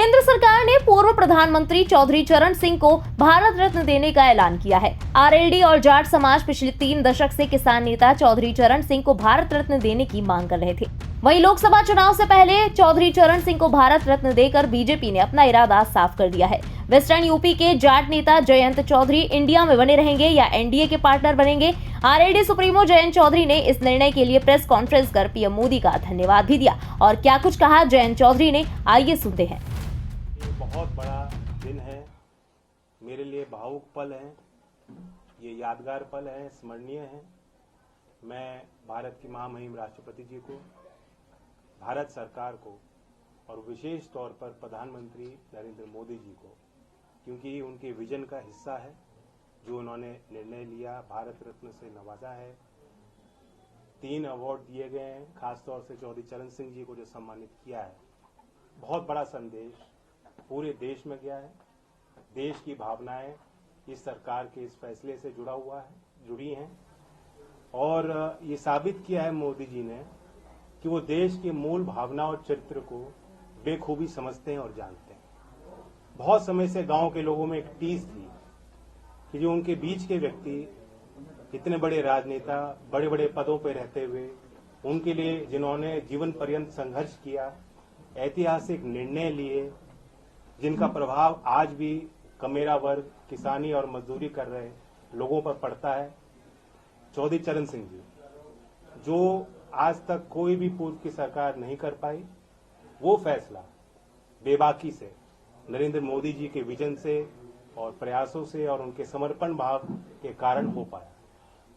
केंद्र सरकार ने पूर्व प्रधानमंत्री चौधरी चरण सिंह को भारत रत्न देने का ऐलान किया है। आरएलडी और जाट समाज पिछले 3 दशक से किसान नेता चौधरी चरण सिंह को भारत रत्न देने की मांग कर रहे थे। वहीं लोकसभा चुनाव से पहले चौधरी चरण सिंह को भारत रत्न देकर बीजेपी ने अपना इरादा साफ कर दिया है। वेस्टर्न यूपी के जाट नेता जयंत चौधरी इंडिया में बने रहेंगे या एनडीए के पार्टनर बनेंगे। आरएलडी सुप्रीमो जयंत चौधरी ने इस निर्णय के लिए प्रेस कॉन्फ्रेंस कर पीएम मोदी का धन्यवाद भी दिया। और क्या कुछ कहा जयंत चौधरी ने, आइए सुनते हैं। बहुत बड़ा दिन है, मेरे लिए भावुक पल है, ये यादगार पल है, स्मरणीय है। मैं भारत की महामहिम राष्ट्रपति जी को, भारत सरकार को और विशेष तौर पर प्रधानमंत्री नरेंद्र मोदी जी को, क्योंकि उनके विजन का हिस्सा है जो उन्होंने निर्णय लिया, भारत रत्न से नवाजा है। 3 अवार्ड दिए गए हैं, खासतौर से चौधरी चरण सिंह जी को जो सम्मानित किया है। बहुत बड़ा संदेश पूरे देश में गया है। देश की भावनाएं इस सरकार के इस फैसले से जुड़ी हैं और ये साबित किया है मोदी जी ने कि वो देश के मूल भावना और चरित्र को बेखूबी समझते हैं और जानते हैं। बहुत समय से गांव के लोगों में एक टीस थी कि जो उनके बीच के व्यक्ति इतने बड़े राजनेता, बड़े बड़े पदों पर रहते हुए, उनके लिए जिन्होंने जीवन पर्यंत संघर्ष किया, ऐतिहासिक निर्णय लिए, जिनका प्रभाव आज भी कमेरा वर्ग, किसानी और मजदूरी कर रहे लोगों पर पड़ता है, चौधरी चरण सिंह जी, जो आज तक कोई भी पूर्व की सरकार नहीं कर पाई, वो फैसला बेबाकी से नरेंद्र मोदी जी के विजन से और प्रयासों से और उनके समर्पण भाव के कारण हो पाया।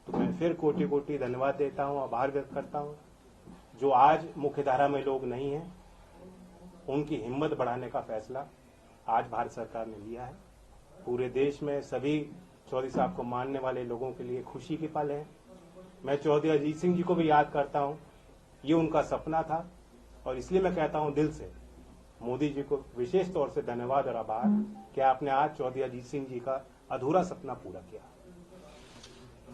तो मैं फिर कोटि कोटि धन्यवाद देता हूं, आभार व्यक्त करता हूं। जो आज मुख्यधारा में लोग नहीं हैं, उनकी हिम्मत बढ़ाने का फैसला आज भारत सरकार ने लिया है। पूरे देश में सभी चौधरी साहब को मानने वाले लोगों के लिए खुशी की पल है। मैं चौधरी अजीत सिंह जी को भी याद करता हूं, ये उनका सपना था और इसलिए मैं कहता हूं दिल से मोदी जी को विशेष तौर से धन्यवाद और आभार कि आपने आज चौधरी अजीत सिंह जी का अधूरा सपना पूरा किया।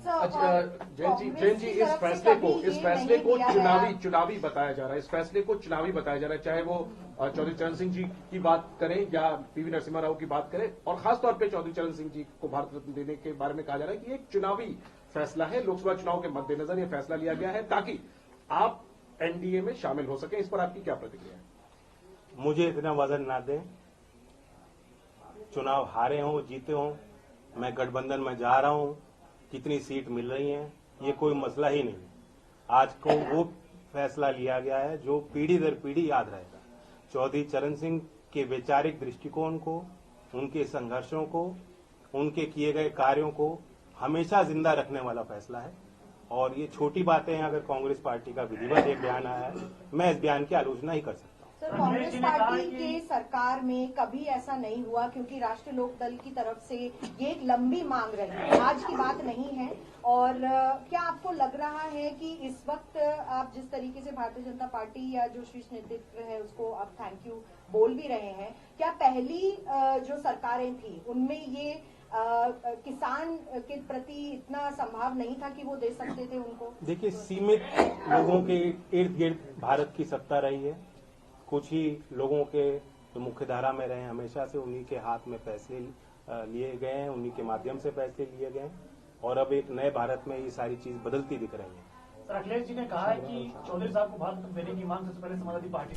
जैन जी, इस फैसले को चुनावी बताया जा रहा है। इस फैसले को चुनावी बताया जा रहा है, चाहे वो चौधरी चरण सिंह जी की बात करें या पीवी नरसिम्हा राव की बात करें, और खासतौर पे चौधरी चरण सिंह जी को भारत रत्न देने के बारे में कहा जा रहा है कि एक चुनावी फैसला है। लोकसभा चुनाव के मद्देनजर यह फैसला लिया गया है ताकि आप एनडीए में शामिल हो सके। इस पर आपकी क्या प्रतिक्रिया है? मुझे इतना वजन ना दें, चुनाव हारे हों जीते हों, मैं गठबंधन में जा रहा हूं, कितनी सीट मिल रही हैं, ये कोई मसला ही नहीं। आज को वो फैसला लिया गया है जो पीढ़ी दर पीढ़ी याद रहेगा। चौधरी चरण सिंह के वैचारिक दृष्टिकोण को, उनके संघर्षों को, उनके किए गए कार्यों को हमेशा जिंदा रखने वाला फैसला है। और ये छोटी बातें हैं, अगर कांग्रेस पार्टी का विधिवत एक बयान आया है, मैं इस बयान की आलोचना ही कर सकता हूँ। सर, कांग्रेस पार्टी के सरकार में कभी ऐसा नहीं हुआ, क्योंकि राष्ट्रीय लोक दल की तरफ से ये एक लंबी मांग रही है, आज की बात नहीं है। और क्या आपको लग रहा है कि इस वक्त आप जिस तरीके से भारतीय जनता पार्टी या जो शीर्ष नेतृत्व है उसको आप थैंक यू बोल भी रहे हैं, क्या पहली जो सरकारें थी उनमें ये किसान के प्रति इतना संभाव नहीं था कि वो दे सकते थे उनको? देखिए, सीमित लोगों के इर्द गिर्द भारत की सत्ता रही है। कुछ ही लोगों के जो मुख्य धारा में रहे हमेशा से, उन्हीं के हाथ में फैसले लिए गए हैं, उन्हीं के माध्यम से फैसले लिए गए हैं और अब एक नए भारत में ये सारी चीज बदलती दिख रही है। सर, अखिलेश जी ने कहा है कि चौधरी साहब को भारत रत्न देने की मांग सबसे पहले समाजवादी पार्टी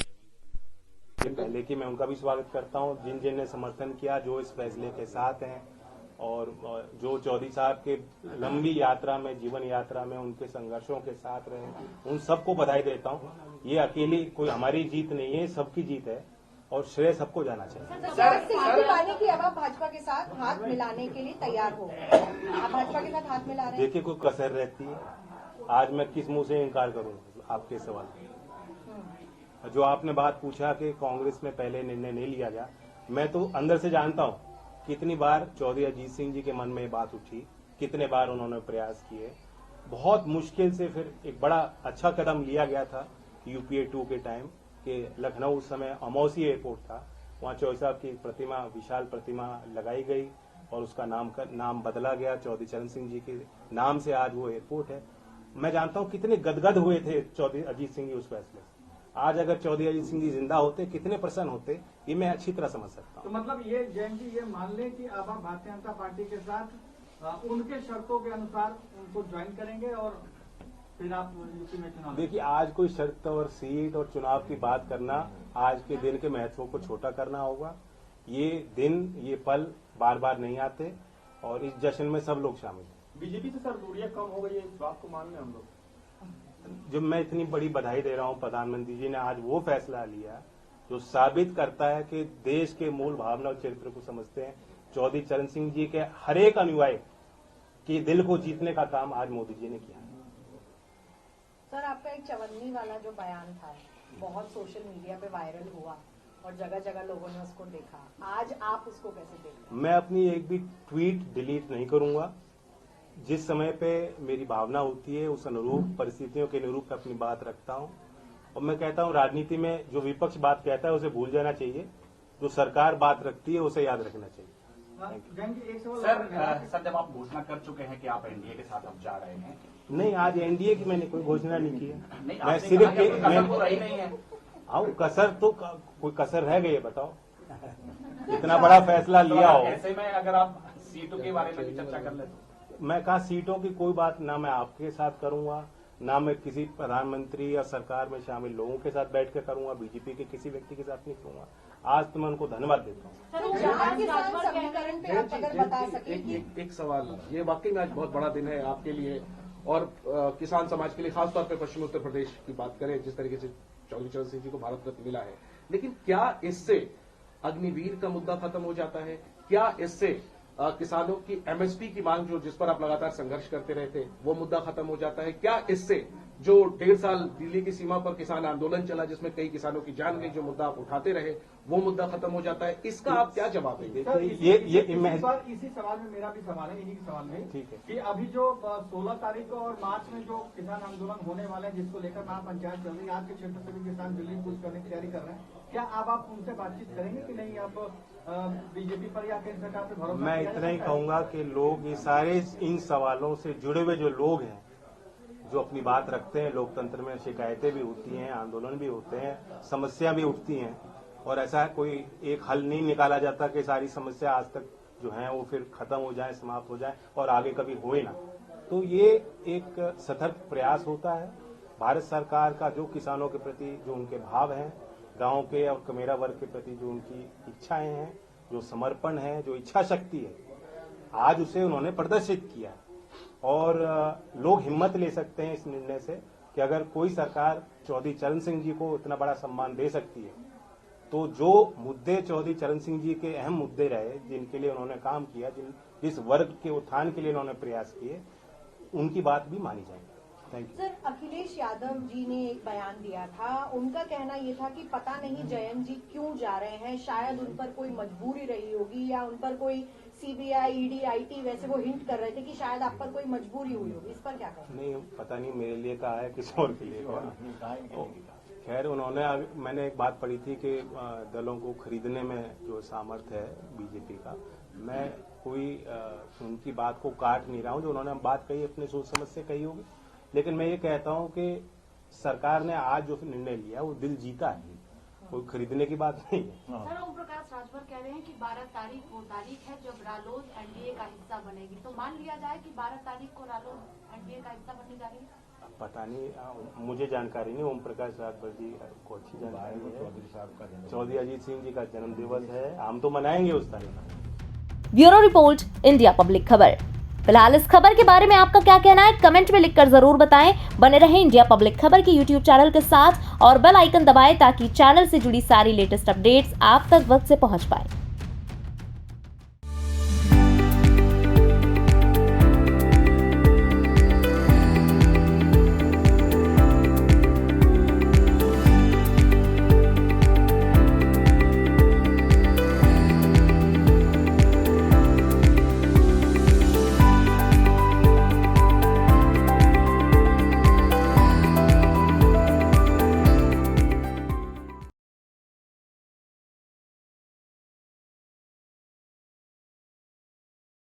पहले की, मैं उनका भी स्वागत करता हूं, जिन ने समर्थन किया, जो इस फैसले के साथ हैं और जो चौधरी साहब के लंबी यात्रा में, जीवन यात्रा में उनके संघर्षों के साथ रहे, उन सबको बधाई देता हूं। ये अकेली कोई हमारी जीत नहीं है, सबकी जीत है और श्रेय सबको जाना चाहिए। पाने की अब आप भाजपा के साथ हाथ मिलाने के लिए तैयार हो, आप भाजपा के साथ हाथ मिला रहे हैं? देखिए, कोई कसर रहती है, आज मैं किस मुंह से इनकार करूं आपके सवाल। जो आपने बात पूछा कि कांग्रेस में पहले निर्णय नहीं लिया गया, मैं तो अंदर से जानता हूं कितनी बार चौधरी अजीत सिंह जी के मन में बात उठी, कितने बार उन्होंने प्रयास किए। बहुत मुश्किल से फिर एक बड़ा अच्छा कदम लिया गया था यूपीए 2 के टाइम कि लखनऊ उस समय अमौसी एयरपोर्ट था, वहां चौधरी साहब की प्रतिमा, विशाल प्रतिमा लगाई गई और उसका नाम बदला गया, चौधरी चरण सिंह जी के नाम से आज वो एयरपोर्ट है। मैं जानता हूं कितने गदगद हुए थे चौधरी अजीत सिंह जी उस फैसले से। आज अगर चौधरी अजीत सिंह जी जिंदा होते कितने प्रसन्न होते, ये मैं अच्छी तरह समझ सकता तो हूँ। मतलब ये जैन जी ये मान लें कि अब आप भारतीय जनता पार्टी के साथ उनके शर्तों के अनुसार उनको ज्वाइन करेंगे और फिर आप यूपी में चुनाव। देखिए, आज कोई शर्त और सीट और चुनाव की बात करना आज के दिन के महत्व को छोटा करना होगा। ये दिन, ये पल बार बार नहीं आते और इस जश्न में सब लोग शामिल हैं। बीजेपी से सर दूरियां कम हो गई है, इस बात को मान लें हम लोग। जब मैं इतनी बड़ी बधाई दे रहा हूं, प्रधानमंत्री जी ने आज वो फैसला लिया जो साबित करता है कि देश के मूल भावना और चरित्र को समझते हैं। चौधरी चरण सिंह जी के हर एक अनुयायी के दिल को जीतने का काम आज मोदी जी ने किया। सर, आपका एक चवन्नी वाला जो बयान था बहुत सोशल मीडिया पे वायरल हुआ और जगह जगह लोगों ने उसको देखा, आज आप उसको कैसे देखते हैं? मैं अपनी एक भी ट्वीट डिलीट नहीं करूंगा। जिस समय पे मेरी भावना होती है उस अनुरूप परिस्थितियों के अनुरूप अपनी बात रखता हूं और मैं कहता हूं राजनीति में जो विपक्ष बात कहता है उसे भूल जाना चाहिए, जो सरकार बात रखती है उसे याद रखना चाहिए। जैन जी एक सवाल सर जब आप घोषणा कर चुके हैं कि आप एनडीए के साथ अब जा रहे हैं, नहीं, आज एनडीए की मैंने कोई घोषणा नहीं की है। नहीं मैं आपने सिर्फ कहा कि कसर तो रही नहीं है। कसर तो कोई कसर रह गई है, बताओ। इतना बड़ा फैसला लिया हो। ऐसे में अगर आप सीटों के बारे में भी चर्चा कर ले तो मैं कहा सीटों की कोई बात ना मैं आपके साथ करूंगा, ना मैं किसी प्रधानमंत्री या सरकार में शामिल लोगों के साथ बैठ कर करूंगा, बीजेपी के किसी व्यक्ति के साथ नहीं करूंगा। आज तो मैं उनको धन्यवाद देता हूँ। चार किसान समीकरण पे आप अगर बता सकें कि एक सवाल, ये वाकई में आज बहुत बड़ा दिन है आपके लिए और किसान समाज के लिए, खासतौर पर पश्चिमी उत्तर प्रदेश की बात करें, जिस तरीके से चौधरी चरण सिंह जी को भारत रत्न मिला है, लेकिन क्या इससे अग्निवीर का मुद्दा खत्म हो जाता है? क्या इससे किसानों की एमएसपी की मांग जो जिस पर आप लगातार संघर्ष करते रहे थे वो मुद्दा खत्म हो जाता है? क्या इससे जो 1.5 साल दिल्ली की सीमा पर किसान आंदोलन चला जिसमें कई किसानों की जान गई, जो मुद्दा आप उठाते रहे वो मुद्दा खत्म हो जाता है? इसका आप क्या जवाब देंगे? इसी सवाल में मेरा भी सवाल है, इन्हीं के सवाल में ठीक है कि अभी जो 16 तारीख को और मार्च में जो किसान आंदोलन होने वाले हैं जिसको लेकर महापंचायत चल रही है, आपके क्षेत्र से भी किसान दिल्ली कूच करने की तैयारी कर रहे हैं, क्या अब आप उनसे बातचीत करेंगे कि नहीं? आप बीजेपी पर या केंद्र सरकार पर भरोसा? मैं इतना ही कहूंगा कि लोग ये सारे इन सवालों से जुड़े हुए जो लोग हैं, जो अपनी बात रखते हैं, लोकतंत्र में शिकायतें भी होती हैं, आंदोलन भी होते हैं, समस्या भी उठती हैं और ऐसा कोई एक हल नहीं निकाला जाता कि सारी समस्या आज तक जो है वो फिर खत्म हो जाए, समाप्त हो जाए और आगे कभी होए ना। तो ये एक सतर्क प्रयास होता है भारत सरकार का, जो किसानों के प्रति जो उनके भाव हैं, गांव के और कमेरा वर्ग के प्रति जो उनकी इच्छाएं हैं, जो समर्पण है, जो इच्छा शक्ति है, आज उसे उन्होंने प्रदर्शित किया और लोग हिम्मत ले सकते हैं इस निर्णय से कि अगर कोई सरकार चौधरी चरण सिंह जी को इतना बड़ा सम्मान दे सकती है तो जो मुद्दे चौधरी चरण सिंह जी के अहम मुद्दे रहे, जिनके लिए उन्होंने काम किया, जिस वर्ग के उत्थान के लिए उन्होंने प्रयास किए, उनकी बात भी मानी जाएगी। Thank you. Sir, Akhilesh Yadav ji ने एक बयान दिया था, उनका कहना ये था कि पता नहीं जयंत जी क्यों जा रहे हैं, शायद उन पर कोई मजबूरी रही होगी या उन पर कोई सीबीआई, ईडी, आईटी वैसे वो हिंट कर रहे थे कि शायद आप पर कोई मजबूरी हुई होगी, इस पर क्या कहें? नहीं, पता नहीं मेरे लिए कहा है किसी और के लिए कहा। खैर, उन्होंने मैंने एक बात पढ़ी थी कि दलों को खरीदने में जो सामर्थ्य है बीजेपी का, मैं कोई उनकी बात को काट नहीं रहा हूं। जो उन्होंने बात कही अपने सोच समझ से कही होगी, लेकिन मैं ये कहता हूं कि सरकार ने आज जो निर्णय लिया वो दिल जीता है, कोई खरीदने की बात नहीं है। सर, ओम प्रकाश राजभर कह रहे हैं कि 12 तारीख वो तारीख है जब रालोद एनडीए का हिस्सा बनेगी, तो मान लिया जाए कि 12 तारीख को रालोद एनडीए का हिस्सा बनने जा रही है? पता नहीं, मुझे जानकारी नहीं। ओम प्रकाश राजभर जी को अच्छी जानकारी है। चौधरी अजीत सिंह जी का जन्म दिवस है, हम तो मनाएंगे उस तारीख। ब्यूरो रिपोर्ट, इंडिया पब्लिक खबर। फिलहाल इस खबर के बारे में आपका क्या कहना है, कमेंट में लिखकर जरूर बताएं। बने रहें इंडिया पब्लिक खबर के यूट्यूब चैनल के साथ और बेल आइकन दबाएं ताकि चैनल से जुड़ी सारी लेटेस्ट अपडेट्स आप तक वक्त से पहुंच पाए।